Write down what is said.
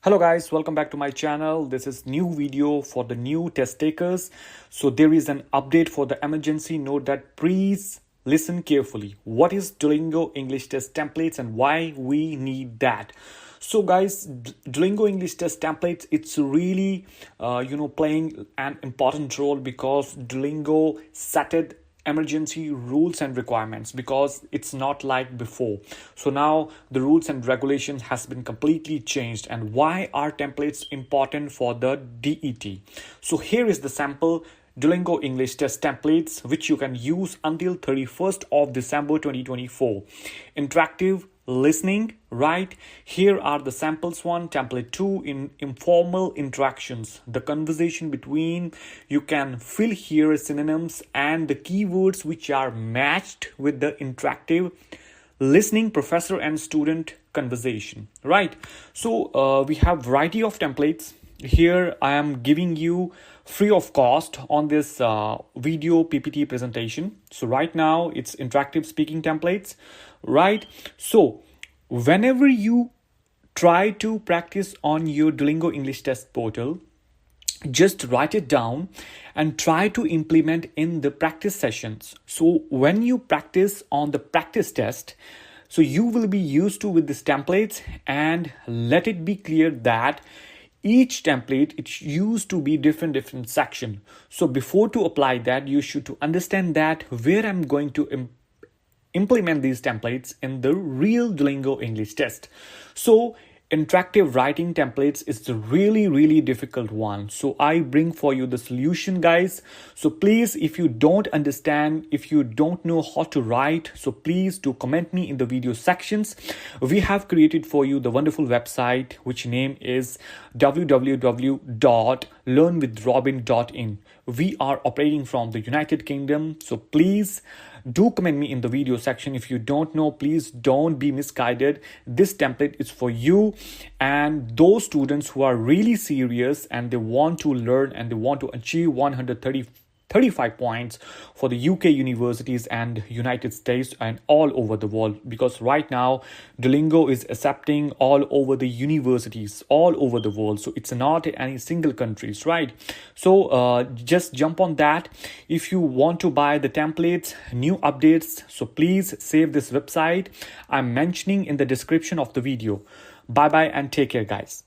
Hello guys, welcome back to my channel. This is new video for the new test takers. So there is an update for the emergency. Note that please listen carefully. What is Duolingo English test templates and why we need that? So guys, Duolingo English test templates, it's really playing an important role because Duolingo set it emergency rules and requirements because it's not like before. So now the rules and regulations has been completely changed. And why are templates important for the DET? So here is the sample Duolingo English test templates which you can use until 31st of December 2024. Interactive listening, right? Here are the samples. One, template 2, in informal interactions, the conversation between, you can fill here synonyms and the keywords which are matched with the interactive listening professor and student conversation, right? So we have variety of templates. Here I am giving you free of cost on this video PPT presentation. So right now it's interactive speaking templates, right? So whenever you try to practice on your Duolingo English test portal, just write it down and try to implement in the practice sessions. So when you practice on the practice test, so you will be used to with these templates, and let it be clear that each template, it's used to be different section. So before to apply that, you should to understand that where I'm going to implement these templates in the real Duolingo English test. So interactive writing templates is the really difficult one. So I bring for you the solution, guys. So please, if you don't understand, if you don't know how to write, so please do comment me in the video sections. We have created for you the wonderful website which name is www.learnwithrobin.in. We are operating from the United Kingdom. So please do comment me in the video section. If you don't know, please don't be misguided. This template is for you and those students who are really serious and they want to learn and they want to achieve 135 points for the UK universities and United States and all over the world, because right now Duolingo is accepting all over the universities all over the world. So it's not any single countries, right? So just jump on that. If you want to buy the templates, new updates, so please save this website. I'm mentioning in the description of the video. Bye bye and take care, guys.